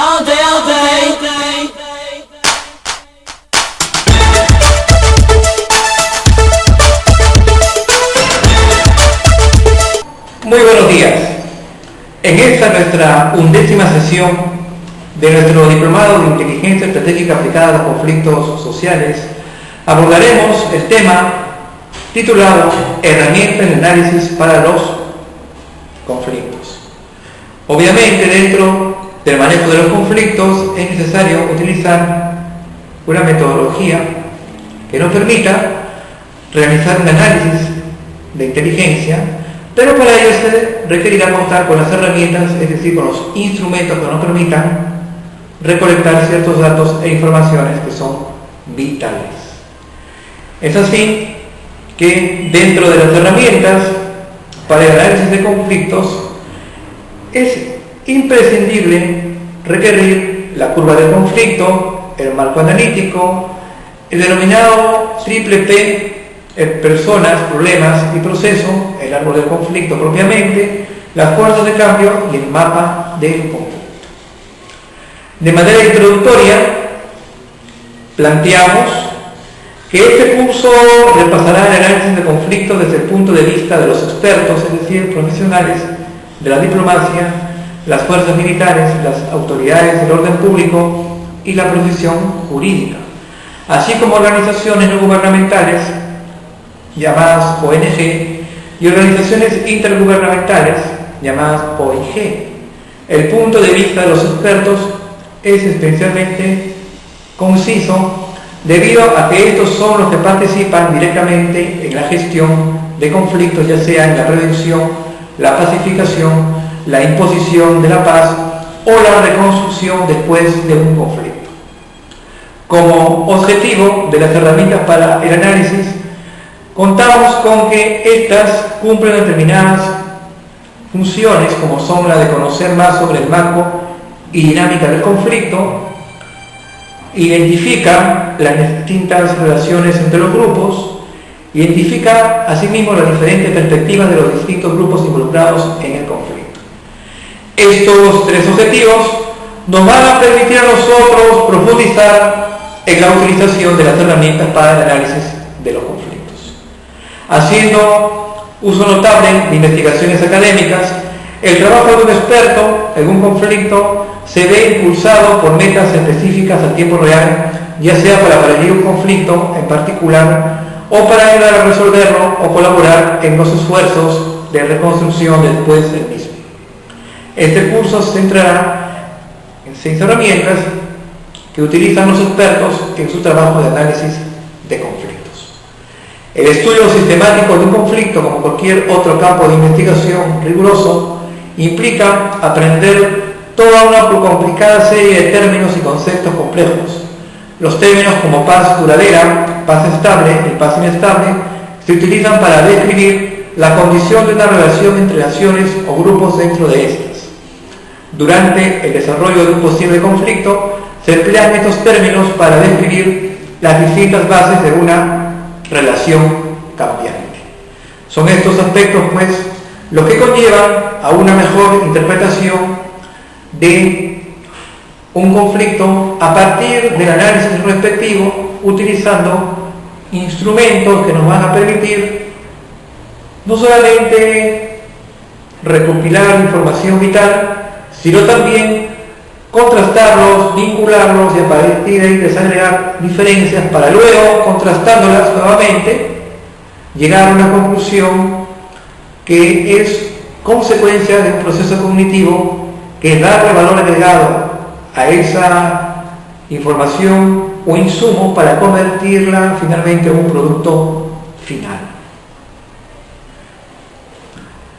All day, all day. Muy buenos días. En esta nuestra 11ª sesión de nuestro Diplomado de Inteligencia Estratégica aplicada a los conflictos sociales, abordaremos el tema titulado Herramientas de análisis para los conflictos. Obviamente, dentro del manejo de los conflictos es necesario utilizar una metodología que nos permita realizar un análisis de inteligencia, pero para ello se requerirá contar con las herramientas, es decir, con los instrumentos que nos permitan recolectar ciertos datos e informaciones que son vitales. Es así que dentro de las herramientas para el análisis de conflictos es imprescindible requerir la curva del conflicto, el marco analítico, el denominado triple P, personas, problemas y proceso, el árbol del conflicto propiamente, las fuerzas de cambio y el mapa del conflicto. De manera introductoria, planteamos que este curso repasará el análisis de conflictos desde el punto de vista de los expertos, es decir, profesionales de la diplomacia, las fuerzas militares, las autoridades del orden público y la profesión jurídica, así como organizaciones no gubernamentales llamadas ONG y organizaciones intergubernamentales llamadas OIG. El punto de vista de los expertos es especialmente conciso debido a que estos son los que participan directamente en la gestión de conflictos, ya sea en la prevención, la pacificación, la imposición de la paz o la reconstrucción después de un conflicto. Como objetivo de las herramientas para el análisis, contamos con que éstas cumplen determinadas funciones, como son la de conocer más sobre el marco y dinámica del conflicto, identifica las distintas relaciones entre los grupos, identifica asimismo las diferentes perspectivas de los distintos grupos involucrados en el conflicto. Estos tres objetivos nos van a permitir a nosotros profundizar en la utilización de las herramientas para el análisis de los conflictos. Haciendo uso notable de investigaciones académicas, el trabajo de un experto en un conflicto se ve impulsado por metas específicas a tiempo real, ya sea para prevenir un conflicto en particular o para ayudar a resolverlo o colaborar en los esfuerzos de reconstrucción después del mismo. Este curso se centrará en 6 herramientas que utilizan los expertos en su trabajo de análisis de conflictos. El estudio sistemático de un conflicto, como cualquier otro campo de investigación riguroso, implica aprender toda una complicada serie de términos y conceptos complejos. Los términos como paz duradera, paz estable y paz inestable se utilizan para describir la condición de una relación entre naciones o grupos dentro de estas. Durante el desarrollo de un posible conflicto, se emplean estos términos para describir las distintas bases de una relación cambiante. Son estos aspectos, pues, los que conllevan a una mejor interpretación de un conflicto a partir del análisis respectivo, utilizando instrumentos que nos van a permitir no solamente recopilar información vital, sino también contrastarlos, vincularlos y a partir de ahí desagregar diferencias para luego, contrastándolas nuevamente, llegar a una conclusión que es consecuencia de un proceso cognitivo que es darle valor agregado a esa información o insumo para convertirla finalmente en un producto final.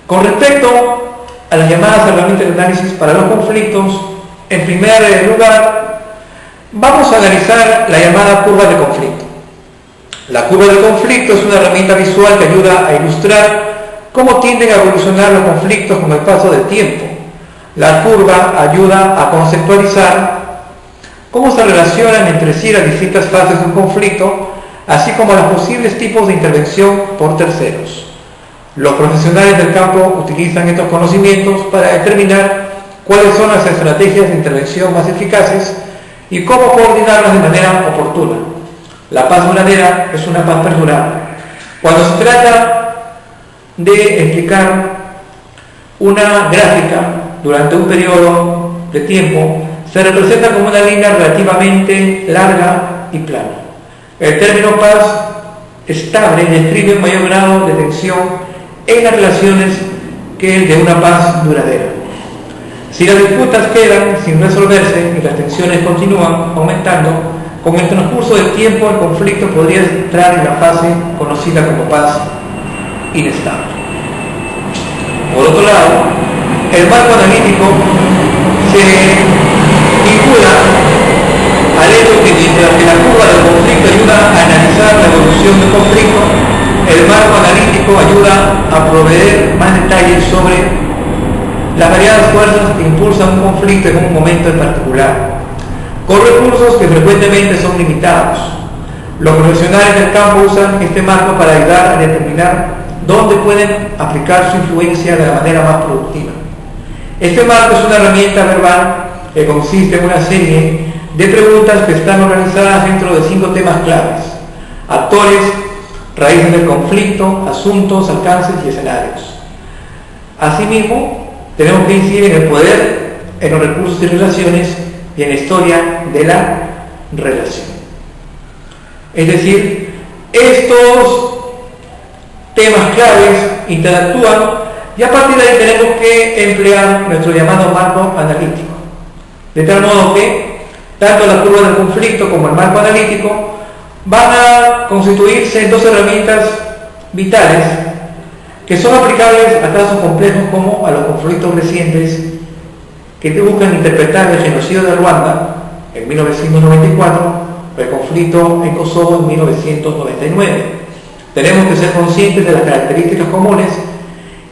Con respecto a las llamadas herramientas de análisis para los conflictos, en primer lugar, vamos a analizar la llamada curva de conflicto. La curva de conflicto es una herramienta visual que ayuda a ilustrar cómo tienden a evolucionar los conflictos con el paso del tiempo. La curva ayuda a conceptualizar cómo se relacionan entre sí las distintas fases de un conflicto, así como los posibles tipos de intervención por terceros. Los profesionales del campo utilizan estos conocimientos para determinar cuáles son las estrategias de intervención más eficaces y cómo coordinarlas de manera oportuna. La paz duradera es una paz perdurable. Cuando se trata de explicar una gráfica durante un periodo de tiempo, se representa como una línea relativamente larga y plana. El término paz estable describe un mayor grado de tensión en las relaciones que el de una paz duradera. Si las disputas quedan sin resolverse y las tensiones continúan aumentando, con el transcurso del tiempo el conflicto podría entrar en la fase conocida como paz inestable. Por otro lado, el marco analítico se vincula al hecho que mientras que la curva del conflicto ayuda a analizar la evolución del conflicto, el marco analítico ayuda a proveer más detalles sobre las variadas fuerzas que impulsan un conflicto en un momento en particular, con recursos que frecuentemente son limitados. Los profesionales del campo usan este marco para ayudar a determinar dónde pueden aplicar su influencia de la manera más productiva. Este marco es una herramienta verbal que consiste en una serie de preguntas que están organizadas dentro de 5 temas claves: actores, raíces del conflicto, asuntos, alcances y escenarios. Asimismo, tenemos que incidir en el poder, en los recursos y relaciones y en la historia de la relación. Es decir, estos temas claves interactúan y a partir de ahí tenemos que emplear nuestro llamado marco analítico. De tal modo que tanto la curva del conflicto como el marco analítico van a constituirse en 2 herramientas vitales que son aplicables a casos complejos como a los conflictos recientes que buscan interpretar el genocidio de Ruanda en 1994 o el conflicto en Kosovo en 1999. Tenemos que ser conscientes de las características comunes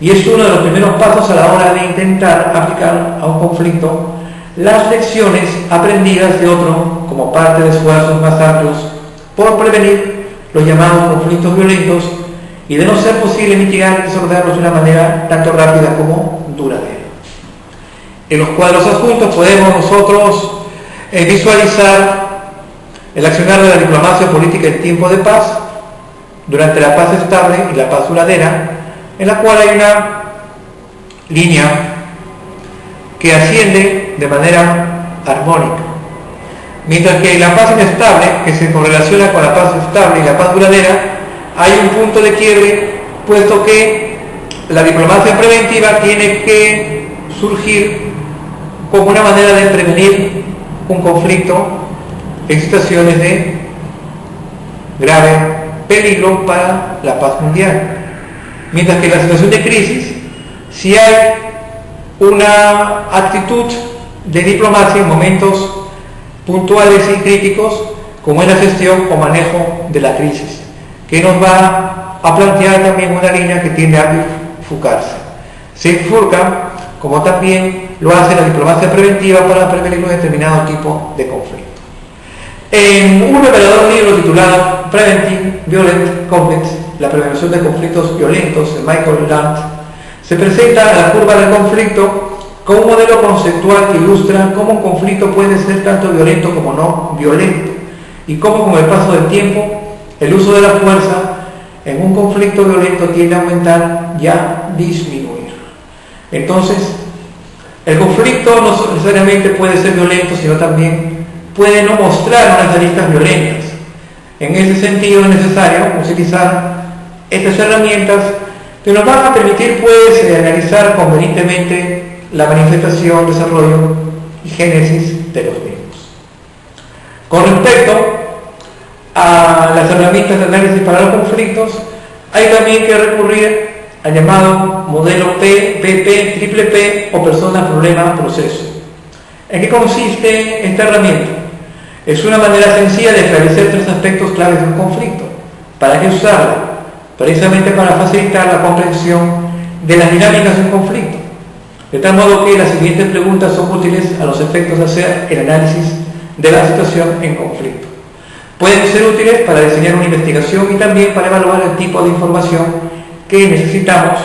y es uno de los primeros pasos a la hora de intentar aplicar a un conflicto las lecciones aprendidas de otro como parte de esfuerzos más amplios por prevenir los llamados conflictos violentos y de no ser posible mitigar y resolverlos de una manera tanto rápida como duradera. En los cuadros adjuntos podemos nosotros visualizar el accionar de la diplomacia política en tiempo de paz, durante la paz estable y la paz duradera, en la cual hay una línea que asciende de manera armónica. Mientras que en la paz inestable, que se correlaciona con la paz estable y la paz duradera, hay un punto de quiebre, puesto que la diplomacia preventiva tiene que surgir como una manera de prevenir un conflicto en situaciones de grave peligro para la paz mundial. Mientras que en la situación de crisis, si hay una actitud de diplomacia en momentos puntuales y críticos, como es la gestión o manejo de la crisis, que nos va a plantear también una línea que tiende a bifurcarse. Se bifurca, como también lo hace la diplomacia preventiva para prevenir un determinado tipo de conflicto. En un revelador libro titulado Preventing Violent Conflicts, la prevención de conflictos violentos, de Michael Land, se presenta la curva del conflicto como un modelo conceptual que ilustra cómo un conflicto puede ser tanto violento como no violento, y cómo con el paso del tiempo el uso de la fuerza en un conflicto violento tiende a aumentar y a disminuir. Entonces, el conflicto no necesariamente puede ser violento, sino también puede no mostrar unas aristas violentas. En ese sentido es necesario utilizar estas herramientas que nos van a permitir pues analizar convenientemente la manifestación, desarrollo y génesis de los mismos. Con respecto a las herramientas de análisis para los conflictos, hay también que recurrir al llamado modelo PP, triple P o persona, problema, proceso. ¿En qué consiste esta herramienta? Es una manera sencilla de esclarecer 3 aspectos claves de un conflicto. ¿Para qué usarla? Precisamente para facilitar la comprensión de las dinámicas de un conflicto. De tal modo que las siguientes preguntas son útiles a los efectos de hacer el análisis de la situación en conflicto. Pueden ser útiles para diseñar una investigación y también para evaluar el tipo de información que necesitamos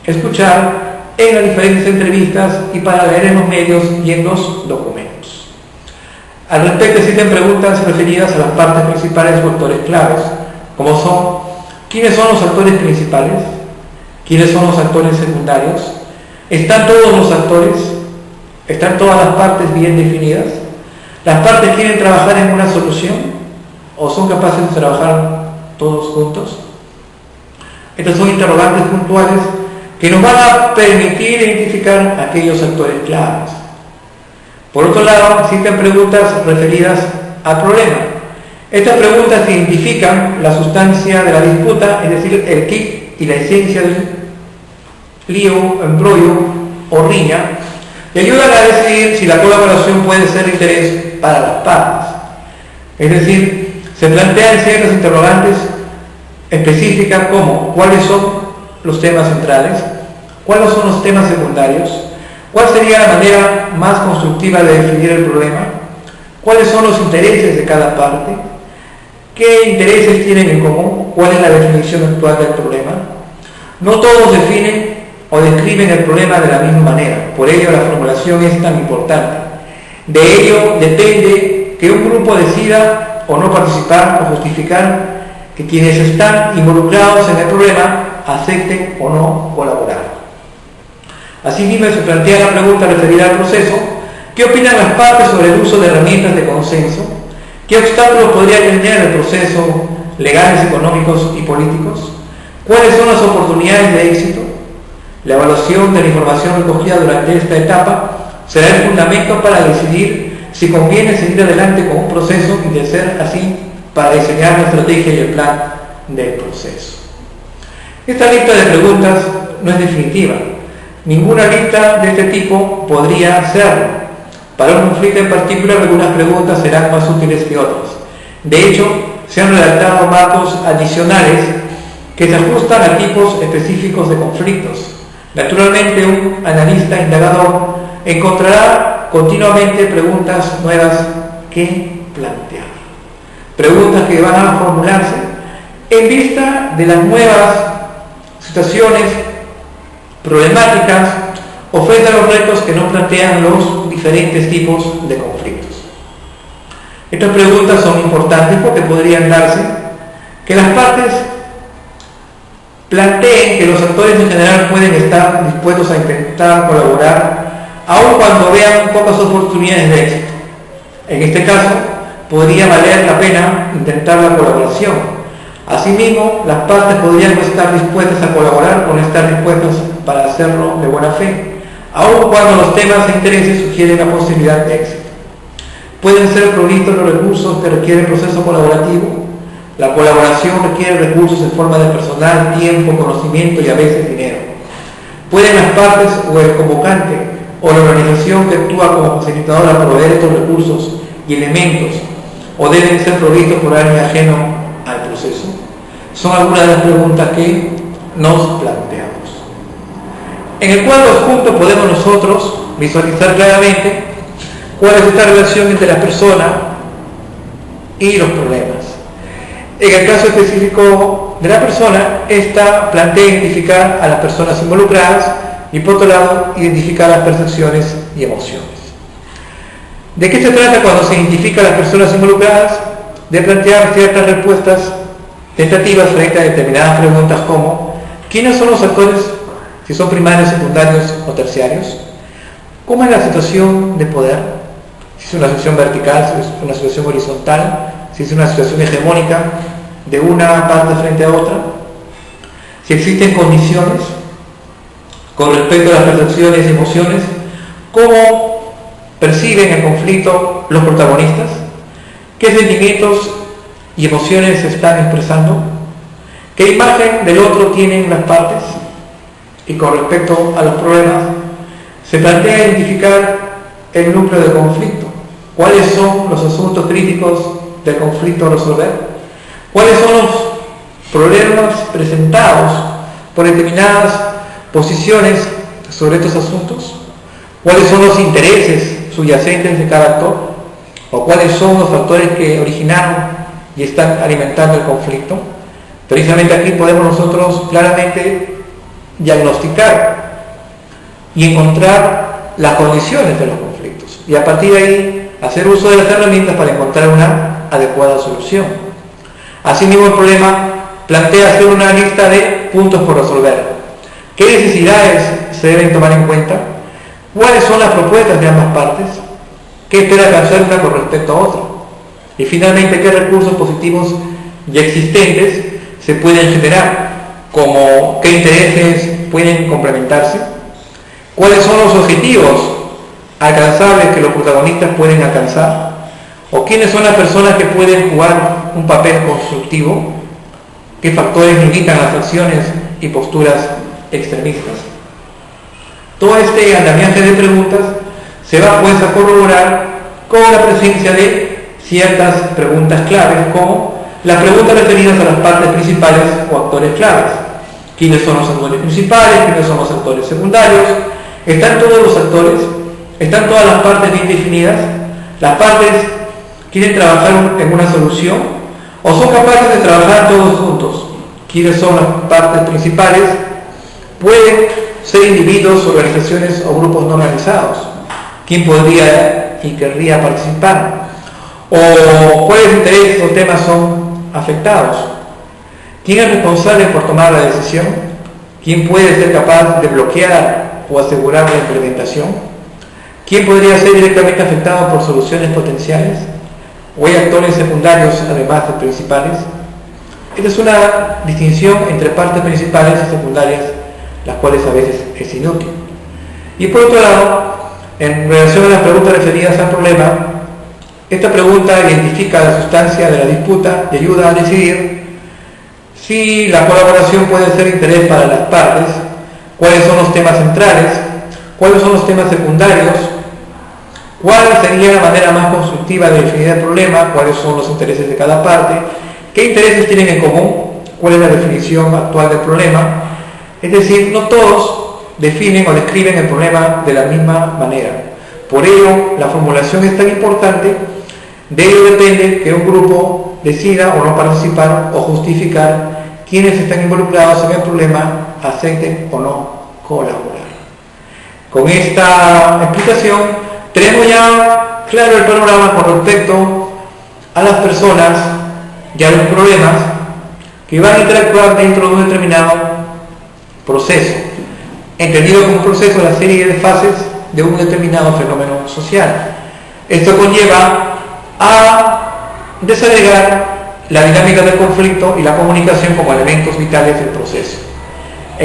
escuchar en las diferentes entrevistas y para leer en los medios y en los documentos. Al respecto existen preguntas referidas a las partes principales o actores claves, como son: ¿quiénes son los actores principales? ¿Quiénes son los actores secundarios? ¿Están todos los actores? ¿Están todas las partes bien definidas? ¿Las partes quieren trabajar en una solución o son capaces de trabajar todos juntos? Estas son interrogantes puntuales que nos van a permitir identificar aquellos actores claves. Por otro lado, existen preguntas referidas al problema. Estas preguntas identifican la sustancia de la disputa, es decir, el kit y la esencia del lío, embrollo o riña, y ayudan a decidir si la colaboración puede ser de interés para las partes. Es decir, se plantean ciertas interrogantes específicas como: ¿cuáles son los temas centrales? ¿Cuáles son los temas secundarios? ¿Cuál sería la manera más constructiva de definir el problema? ¿Cuáles son los intereses de cada parte? ¿Qué intereses tienen en común? ¿Cuál es la definición actual del problema? No todos definen o describen el problema de la misma manera, por ello la formulación es tan importante. De ello depende que un grupo decida o no participar o justificar que quienes están involucrados en el problema acepten o no colaborar. Asimismo, se plantea la pregunta referida al proceso: ¿qué opinan las partes sobre el uso de herramientas de consenso? ¿Qué obstáculos podría tener el proceso legales, económicos y políticos? ¿Cuáles son las oportunidades de éxito? La evaluación de la información recogida durante esta etapa será el fundamento para decidir si conviene seguir adelante con un proceso y de ser así para diseñar la estrategia y el plan del proceso. Esta lista de preguntas no es definitiva. Ninguna lista de este tipo podría serlo. Para un conflicto en particular, algunas preguntas serán más útiles que otras. De hecho, se han redactado marcos adicionales que se ajustan a tipos específicos de conflictos. Naturalmente, un analista indagador encontrará continuamente preguntas nuevas que plantear. Preguntas que van a formularse en vista de las nuevas situaciones problemáticas o frente a los retos que nos plantean los diferentes tipos de conflictos. Estas preguntas son importantes porque podrían darse que las partes planteen que los actores en general pueden estar dispuestos a intentar colaborar aun cuando vean pocas oportunidades de éxito. En este caso, podría valer la pena intentar la colaboración. Asimismo, las partes podrían no estar dispuestas a colaborar o no estar dispuestas para hacerlo de buena fe, aun cuando los temas e intereses sugieren la posibilidad de éxito. Pueden ser provistos los recursos que requiere el proceso colaborativo. La colaboración requiere recursos en forma de personal, tiempo, conocimiento y a veces dinero. Pueden las partes o el convocante o la organización que actúa como facilitadora proveer estos recursos y elementos, o deben ser provistos por alguien ajeno al proceso. Son algunas de las preguntas que nos planteamos. En el cuadro adjunto podemos nosotros visualizar claramente cuál es esta relación entre la persona y los problemas. En el caso específico de la persona, esta plantea identificar a las personas involucradas y, por otro lado, identificar las percepciones y emociones. ¿De qué se trata cuando se identifica a las personas involucradas? De plantear ciertas respuestas tentativas frente a determinadas preguntas como: ¿quiénes son los actores? Si son primarios, secundarios o terciarios. ¿Cómo es la situación de poder? Si es una situación vertical, si es una situación horizontal, si es una situación hegemónica de una parte frente a otra. Si existen condiciones con respecto a las percepciones y emociones, ¿cómo perciben el conflicto los protagonistas? ¿Qué sentimientos y emociones se están expresando? ¿Qué imagen del otro tienen las partes? Y con respecto a los problemas, se plantea identificar el núcleo del conflicto. ¿Cuáles son los asuntos críticos del conflicto a resolver? ¿Cuáles son los problemas presentados por determinadas posiciones sobre estos asuntos? ¿Cuáles son los intereses subyacentes de cada actor? ¿O cuáles son los factores que originaron y están alimentando el conflicto? Precisamente aquí podemos nosotros claramente diagnosticar y encontrar las condiciones de los conflictos. Y a partir de ahí, hacer uso de las herramientas para encontrar una adecuada solución. Asimismo, el problema plantea hacer una lista de puntos por resolver. ¿Qué necesidades se deben tomar en cuenta? ¿Cuáles son las propuestas de ambas partes? ¿Qué espera alcanzar una con respecto a otra? Y finalmente, ¿qué recursos positivos ya existentes se pueden generar? Como qué intereses pueden complementarse, cuáles son los objetivos alcanzables que los protagonistas pueden alcanzar, o quiénes son las personas que pueden jugar un papel constructivo, qué factores limitan las acciones y posturas extremistas. Todo este andamiaje de preguntas se va pues a corroborar con la presencia de ciertas preguntas claves, como las preguntas referidas a las partes principales o actores claves. ¿Quiénes son los actores principales? ¿Quiénes son los actores secundarios? ¿Están todos los actores? ¿Están todas las partes bien definidas? ¿Las partes quieren trabajar en una solución? ¿O son capaces de trabajar todos juntos? ¿Quiénes son las partes principales? Pueden ser individuos, organizaciones o grupos no organizados. ¿Quién podría y querría participar? ¿O cuáles intereses o temas son afectados? ¿Quién es responsable por tomar la decisión? ¿Quién puede ser capaz de bloquear o asegurar la implementación? ¿Quién podría ser directamente afectado por soluciones potenciales? ¿O hay actores secundarios además de principales? Esta es una distinción entre partes principales y secundarias, las cuales a veces es inútil. Y por otro lado, en relación a las preguntas referidas al problema, esta pregunta identifica la sustancia de la disputa y ayuda a decidir si la colaboración puede ser de interés para las partes, cuáles son los temas centrales, cuáles son los temas secundarios, cuál sería la manera más constructiva de definir el problema, cuáles son los intereses de cada parte, qué intereses tienen en común, cuál es la definición actual del problema. Es decir, no todos definen o describen el problema de la misma manera. Por ello, la formulación es tan importante. De ello depende que un grupo decida o no participar o justificar quiénes están involucrados en el problema, acepten o no colaborar. Con esta explicación tenemos ya claro el panorama con respecto a las personas y a los problemas que van a interactuar dentro de un determinado proceso, entendido como un proceso la serie de fases de un determinado fenómeno social. Esto conlleva a desagregar la dinámica del conflicto y la comunicación como elementos vitales del proceso.